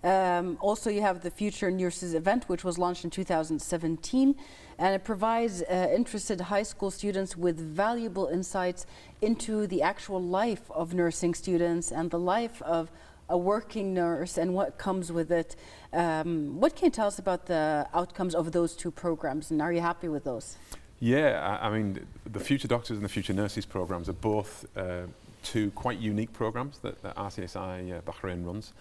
Also, you have the Future Nurses event, which was launched in 2017, and it provides interested high school students with valuable insights into the actual life of nursing students and the life of a working nurse and what comes with it. What can you tell us about the outcomes of those two programs, and are you happy with those? Yeah, I mean, the Future Doctors and the Future Nurses programs are both two quite unique programs that RCSI Bahrain runs.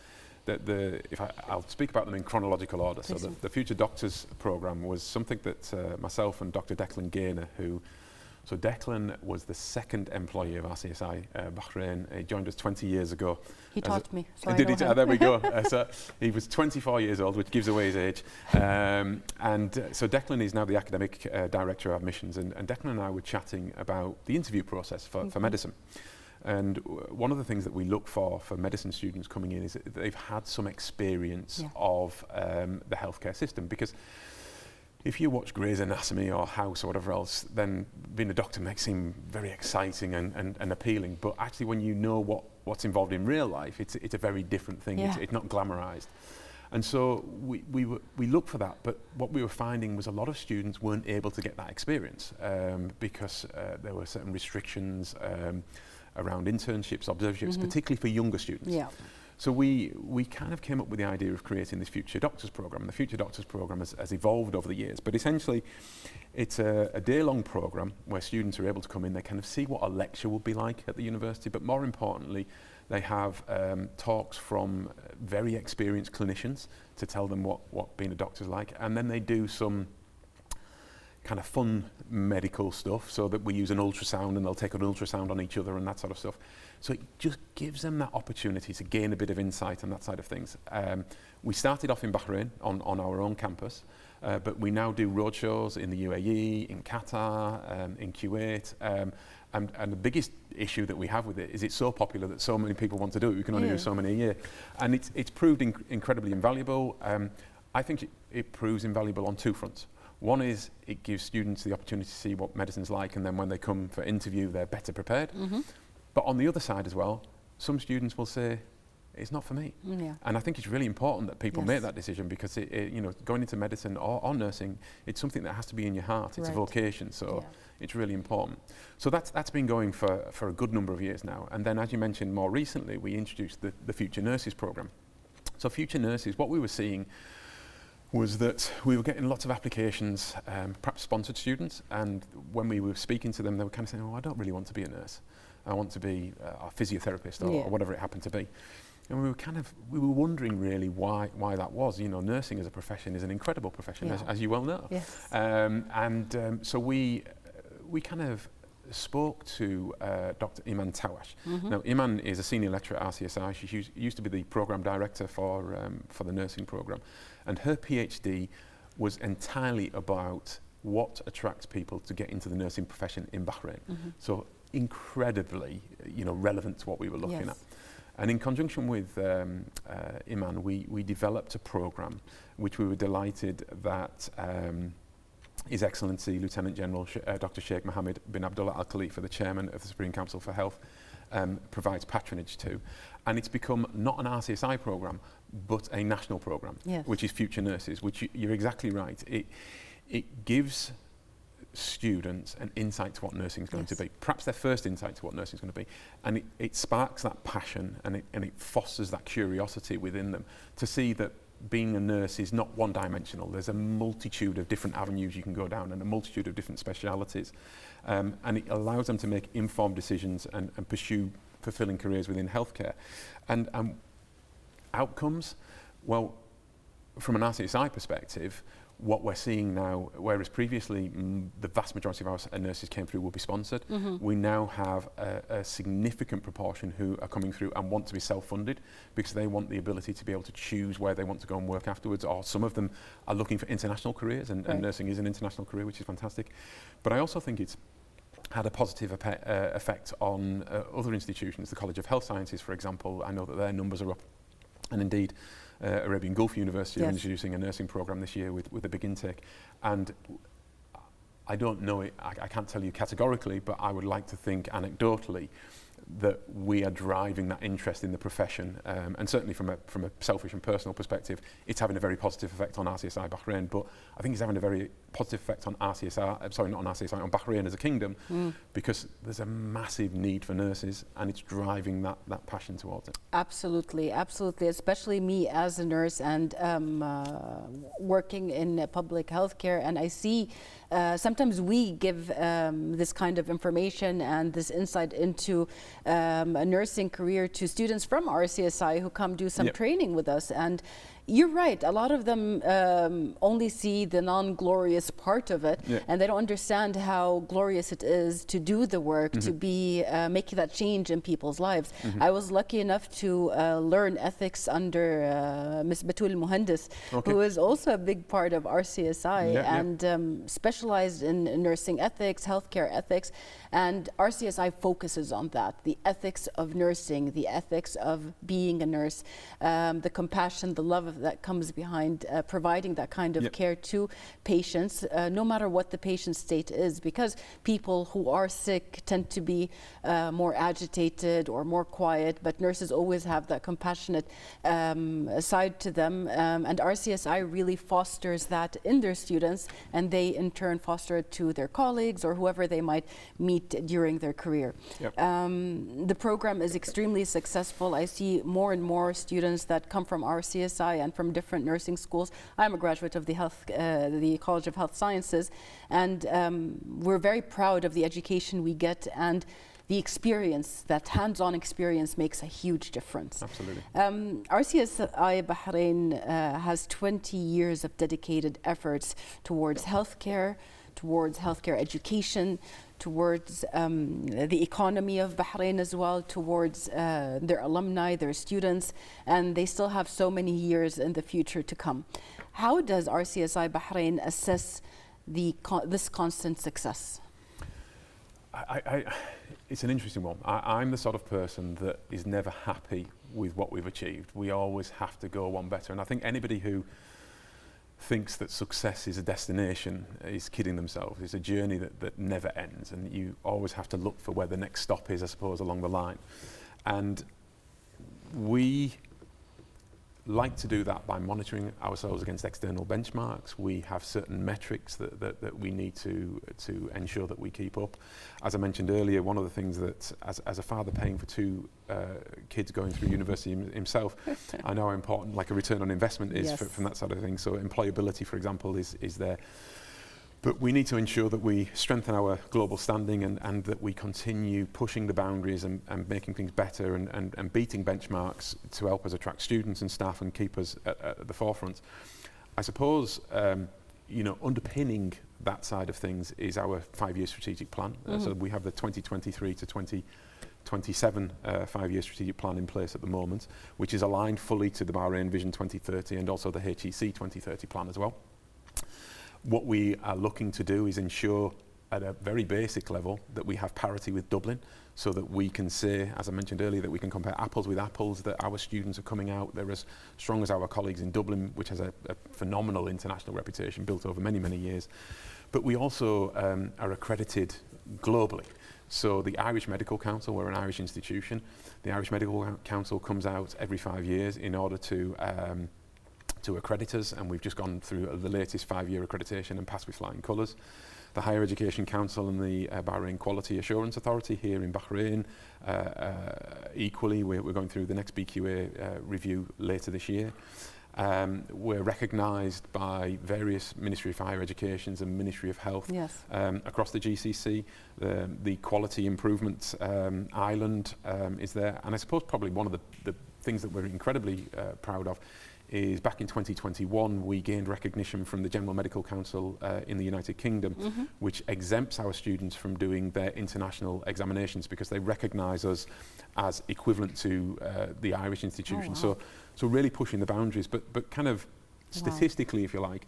I'll speak about them in chronological order. Please. So the Future Doctors programme was something that myself and Dr. Declan Gaynor, so Declan was the second employee of RCSI Bahrain. He joined us 20 years ago. He taught me. So There we go. So he was 24 years old, which gives away his age. So Declan is now the academic director of admissions, and Declan and I were chatting about the interview process for medicine. And one of the things that we look for medicine students coming in is that they've had some experience of the healthcare system, because if you watch Grey's Anatomy or House or whatever else, then being a doctor may seem very exciting and appealing. But actually, when you know what's involved in real life, it's a very different thing. Yeah. It's not glamorized. And so we look for that. But what we were finding was a lot of students weren't able to get that experience because there were certain restrictions around internships, observerships, particularly for younger students. Yeah. So we kind of came up with the idea of creating this Future Doctors programme. And the Future Doctors programme has evolved over the years, but essentially it's a day-long programme where students are able to come in, they kind of see what a lecture would be like at the university, but more importantly, they have talks from very experienced clinicians to tell them what being a doctor is like, and then they do some kind of fun medical stuff, so that we use an ultrasound and they'll take an ultrasound on each other and that sort of stuff. So it just gives them that opportunity to gain a bit of insight on that side of things. We started off in Bahrain on our own campus, but we now do roadshows in the UAE, in Qatar, in Kuwait, and the biggest issue that we have with it is it's so popular that so many people want to do it. We can only do so many a year, and it's proved incredibly invaluable. I think it proves invaluable on two fronts. One is it gives students the opportunity to see what medicine's like, and then when they come for interview, they're better prepared. But on the other side as well, some students will say, it's not for me. And I think it's really important that people make that decision, because going into medicine or nursing, it's something that has to be in your heart. It's a vocation, so it's really important. So that's been going for a good number of years now. And then, as you mentioned, more recently, we introduced the Future Nurses programme. So Future Nurses, what we were seeing was that we were getting lots of applications, perhaps sponsored students, and when we were speaking to them, they were kind of saying, oh, I don't really want to be a nurse. I want to be a physiotherapist or whatever it happened to be. And we were wondering really why that was. Nursing as a profession is an incredible profession, as you well know. Yes. So we kind of spoke to Dr. Iman Tawash. Now, Iman is a senior lecturer at RCSI. She used to be the programme director for the nursing programme. And her PhD was entirely about what attracts people to get into the nursing profession in Bahrain. So incredibly, relevant to what we were looking at. And in conjunction with Iman, we developed a programme which we were delighted that His Excellency Lieutenant General Dr. Sheikh Mohammed bin Abdullah Al Khalifa, the Chairman of the Supreme Council for Health, provides patronage to. And it's become not an RCSI programme, but a national programme, which is Future Nurses, which you're exactly right. It gives students an insight to what nursing is going to be, perhaps their first insight to what nursing is going to be, and it sparks that passion, and it fosters that curiosity within them to see that being a nurse is not one-dimensional. There's a multitude of different avenues you can go down and a multitude of different specialities, and it allows them to make informed decisions and pursue fulfilling careers within healthcare. And outcomes, well, from an RCSI perspective, what we're seeing now, whereas previously the vast majority of our nurses came through will be sponsored, we now have a significant proportion who are coming through and want to be self-funded because they want the ability to be able to choose where they want to go and work afterwards, or some of them are looking for international careers, and nursing is an international career, which is fantastic. But I also think it's had a positive effect on other institutions. The College of Health Sciences, for example, I know that their numbers are up, and indeed Arabian Gulf University are introducing a nursing programme this year with a big intake. And I don't know it, I can't tell you categorically, but I would like to think anecdotally that we are driving that interest in the profession, and certainly from a selfish and personal perspective, it's having a very positive effect on RCSI Bahrain, but I think it's having a very positive effect on on Bahrain as a kingdom, because there's a massive need for nurses, and it's driving that passion towards it. Absolutely, absolutely, especially me as a nurse and working in public healthcare, and I see sometimes we give this kind of information and this insight into a nursing career to students from RCSI who come do some training with us. And you're right, a lot of them only see the non-glorious part of it, and they don't understand how glorious it is to do the work, to be making that change in people's lives. I was lucky enough to learn ethics under Ms. Batul Muhandis, who is also a big part of RCSI and specialized in nursing ethics, healthcare ethics, and RCSI focuses on that, the ethics of nursing, the ethics of being a nurse, the compassion, the love that comes behind providing that kind of care to patients, no matter what the patient's state is, because people who are sick tend to be more agitated or more quiet, but nurses always have that compassionate side to them, and RCSI really fosters that in their students, and they in turn foster it to their colleagues or whoever they might meet during their career. The program is extremely successful. I see more and more students that come from RCSI and from different nursing schools. I'm a graduate of the College of Health Sciences, and we're very proud of the education we get, and the experience, that hands-on experience, makes a huge difference. Absolutely. RCSI Bahrain has 20 years of dedicated efforts towards healthcare education, towards the economy of Bahrain as well, towards their alumni, their students, and they still have so many years in the future to come. How does RCSI Bahrain assess this constant success? It's an interesting one. I'm the sort of person that is never happy with what we've achieved. We always have to go one better, and I think anybody who thinks that success is a destination is kidding themselves. It's a journey that never ends, and you always have to look for where the next stop is, I suppose, along the line. And we like to do that by monitoring ourselves against external benchmarks. We have certain metrics that we need to ensure that we keep up. As I mentioned earlier, one of the things that, as a father paying for two kids going through university himself, I know how important like a return on investment is from that side of things. So employability, for example, is there. But we need to ensure that we strengthen our global standing and that we continue pushing the boundaries and making things better and beating benchmarks to help us attract students and staff and keep us at the forefront. I suppose, underpinning that side of things is our 5-year strategic plan. So we have the 2023 to 2027 5-year strategic plan in place at the moment, which is aligned fully to the Bahrain Vision 2030 and also the HEC 2030 plan as well. What we are looking to do is ensure at a very basic level that we have parity with Dublin, so that we can say, as I mentioned earlier, that we can compare apples with apples, that our students are coming out, they're as strong as our colleagues in Dublin, which has a phenomenal international reputation built over many, many years. But we also are accredited globally. So the Irish Medical Council, we're an Irish institution, the Irish Medical Council comes out every 5 years in order to accredit us, and we've just gone through the latest 5-year accreditation and passed with flying colours. The Higher Education Council and the Bahrain Quality Assurance Authority here in Bahrain, equally, we're going through the next BQA review later this year. We're recognised by various Ministry of Higher Educations and Ministry of Health across the GCC. The Quality Improvement Island is there, and I suppose probably one of the things that we're incredibly proud of is back in 2021 we gained recognition from the General Medical Council in the United Kingdom, which exempts our students from doing their international examinations because they recognise us as equivalent to the Irish institution. So really pushing the boundaries, but kind of statistically, if you like,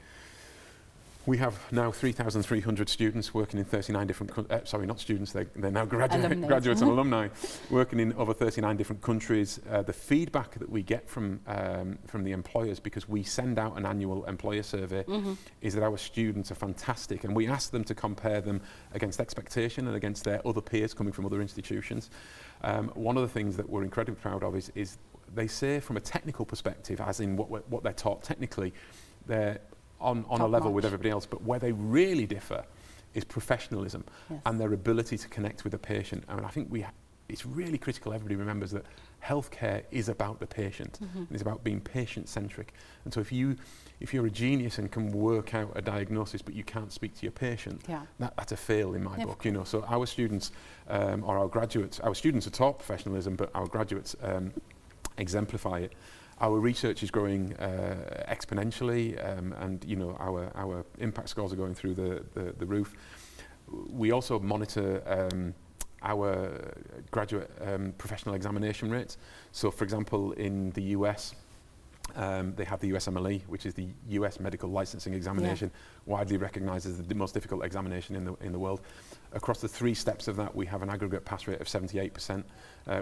we have now 3,300 students working in 39 different, sorry, not students, they're now graduates and alumni, working in over 39 different countries. The feedback that we get from the employers, because we send out an annual employer survey, is that our students are fantastic, and we ask them to compare them against expectation and against their other peers coming from other institutions. One of the things that we're incredibly proud of is they say from a technical perspective, as in what they're taught technically, they're on a level with everybody else, but where they really differ is professionalism and their ability to connect with the patient. I mean, I think it's really critical everybody remembers that healthcare is about the patient. It's about being patient-centric. And so if you're a genius and can work out a diagnosis but you can't speak to your patient, that's a fail in my book. You know, so our students or our graduates, our students are taught professionalism, but our graduates exemplify it. Our research is growing exponentially, and you know, our impact scores are going through the roof. We also monitor our graduate professional examination rates. So, for example, in the US, they have the USMLE, which is the US Medical Licensing Examination, widely recognised as the most difficult examination in the world. Across the 3 steps of that, we have an aggregate pass rate of 78%,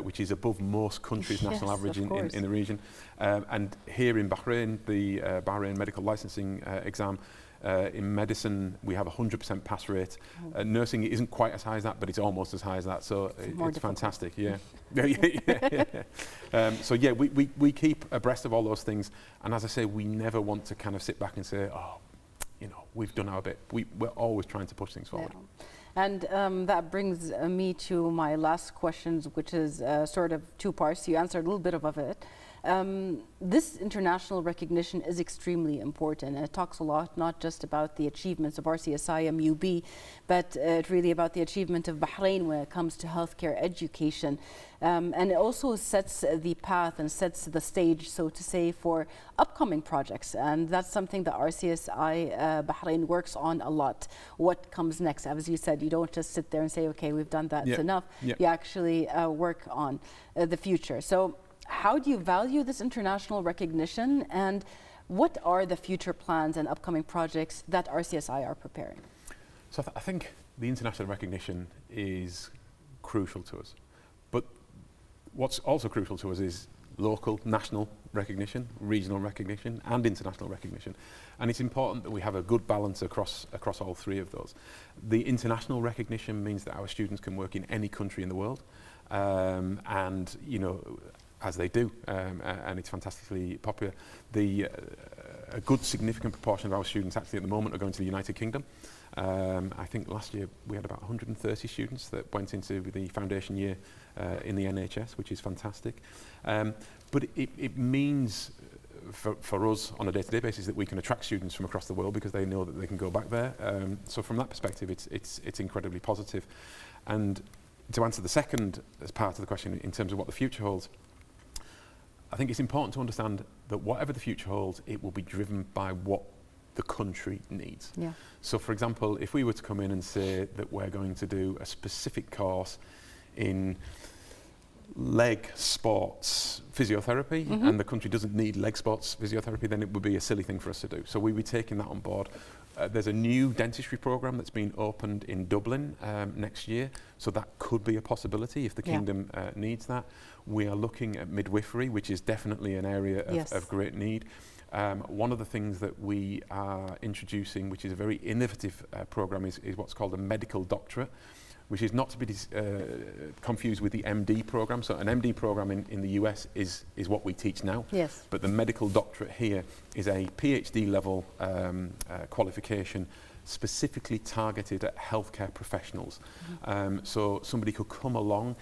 which is above most countries' national average in the region. And here in Bahrain, the Bahrain Medical Licensing exam, in medicine, we have a 100% pass rate. Nursing isn't quite as high as that, but it's almost as high as that. So it's fantastic. Yeah. So yeah, we keep abreast of all those things. And as I say, we never want to kind of sit back and say, oh, you know, we've done our bit. We're always trying to push things forward. And that brings me to my last questions, which is sort of 2 parts. You answered a little bit of it. This international recognition is extremely important, and it talks a lot not just about the achievements of RCSI MUB, but really about the achievement of Bahrain when it comes to healthcare education. And it also sets the path and sets the stage, so to say, for upcoming projects. And that's something that RCSI Bahrain works on a lot. What comes next? As you said, you don't just sit there and say, okay, we've done that, it's enough. You actually work on the future. So how do you value this international recognition, and what are the future plans and upcoming projects that RCSI are preparing? So I think the international recognition is crucial to us. But what's also crucial to us is local, national recognition, regional recognition, and international recognition. And it's important that we have a good balance across all 3 of those. The international recognition means that our students can work in any country in the world, and you know, as they do, and it's fantastically popular. A good significant proportion of our students actually at the moment are going to the United Kingdom. I think last year we had about 130 students that went into the foundation year in the NHS, which is fantastic. But it means for us on a day-to-day basis that we can attract students from across the world because they know that they can go back there. So from that perspective, it's incredibly positive. And to answer the second as part of the question in terms of what the future holds, I think it's important to understand that whatever the future holds, it will be driven by what the country needs. So for example, if we were to come in and say that we're going to do a specific course in leg sports physiotherapy, and the country doesn't need leg sports physiotherapy, then it would be a silly thing for us to do. So we'd be taking that on board. There's a new dentistry program that's been opened in Dublin next year, so that could be a possibility if the kingdom needs that. We are looking at midwifery, which is definitely an area of great need. One of the things that we are introducing, which is a very innovative program, is what's called a medical doctorate, which is not to be confused with the MD program. So an MD program in the US is what we teach now. But the medical doctorate here is a PhD level qualification specifically targeted at healthcare professionals. So somebody could come along,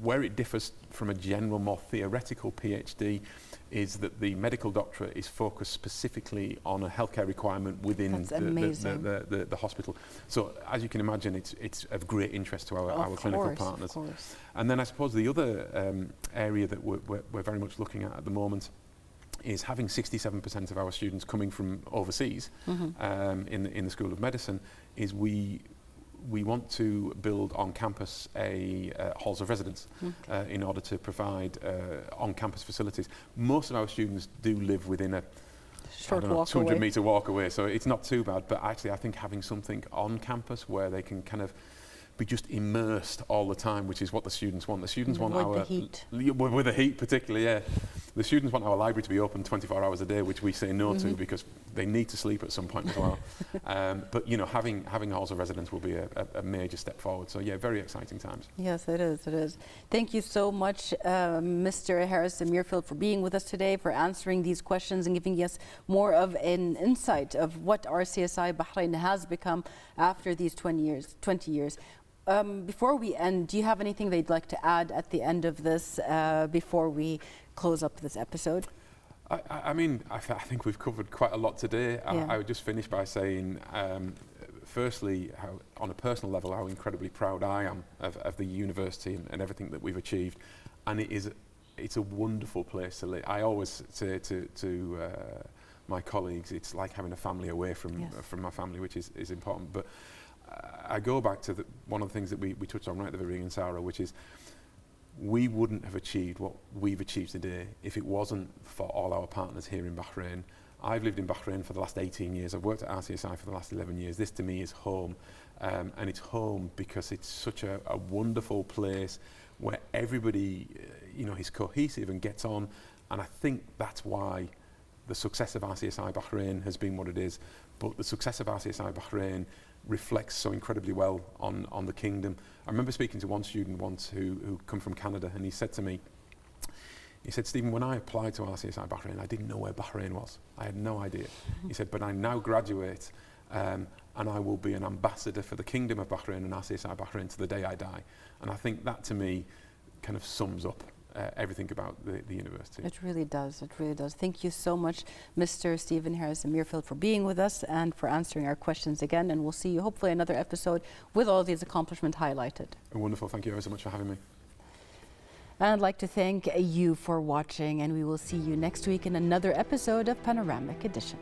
where it differs from a general, more theoretical PhD is that the medical doctorate is focused specifically on a healthcare requirement within the hospital. So as you can imagine, it's of great interest to our clinical partners. And then I suppose the other area that we're very much looking at the moment is having 67% of our students coming from overseas in the School of Medicine, is we want to build on campus halls of residence in order to provide on-campus facilities. Most of our students do live within a 200-metre walk away, so it's not too bad. But actually, I think having something on campus where they can kind of be just immersed all the time, which is what the students want. The students want the heat. With the heat particularly, The students want our library to be open 24 hours a day, which we say no to because they need to sleep at some point as well. But you know, having halls of residence will be a major step forward. So yeah, very exciting times. Yes, it is. It is. Thank you so much, Mr. Harrison-Mirfield, for being with us today, for answering these questions and giving us more of an insight of what RCSI Bahrain has become after these 20 years. Before we end, do you have anything that you'd like to add at the end of this before we close up this episode? I mean, I think we've covered quite a lot today. Yeah. I would just finish by saying, firstly, how, on a personal level, how incredibly proud I am of the university and everything that we've achieved. And it's a wonderful place to live. I always say to my colleagues, it's like having a family away from my family, which is important. But I go back to one of the things that we touched on right at the very beginning, Sarah, which is we wouldn't have achieved what we've achieved today if it wasn't for all our partners here in Bahrain. I've lived in Bahrain for the last 18 years. I've worked at RCSI for the last 11 years. This to me is home. And it's home because it's such a wonderful place where everybody is cohesive and gets on. And I think that's why the success of RCSI Bahrain has been what it is. But the success of RCSI Bahrain reflects so incredibly well on the kingdom. I remember speaking to one student once who come from Canada, and he said to me, he said, Stephen, when I applied to RCSI Bahrain, I didn't know where Bahrain was. I had no idea. He said, but I now graduate and I will be an ambassador for the Kingdom of Bahrain and RCSI Bahrain to the day I die. And I think that to me kind of sums up everything about the university. It really does. It really does. Thank you so much, Mr. Stephen Harrison-Mirfield, for being with us and for answering our questions again. And we'll see you hopefully another episode with all these accomplishments highlighted. Wonderful. Thank you ever so much for having me. And I'd like to thank you for watching, and we will see you next week in another episode of Panoramic Edition.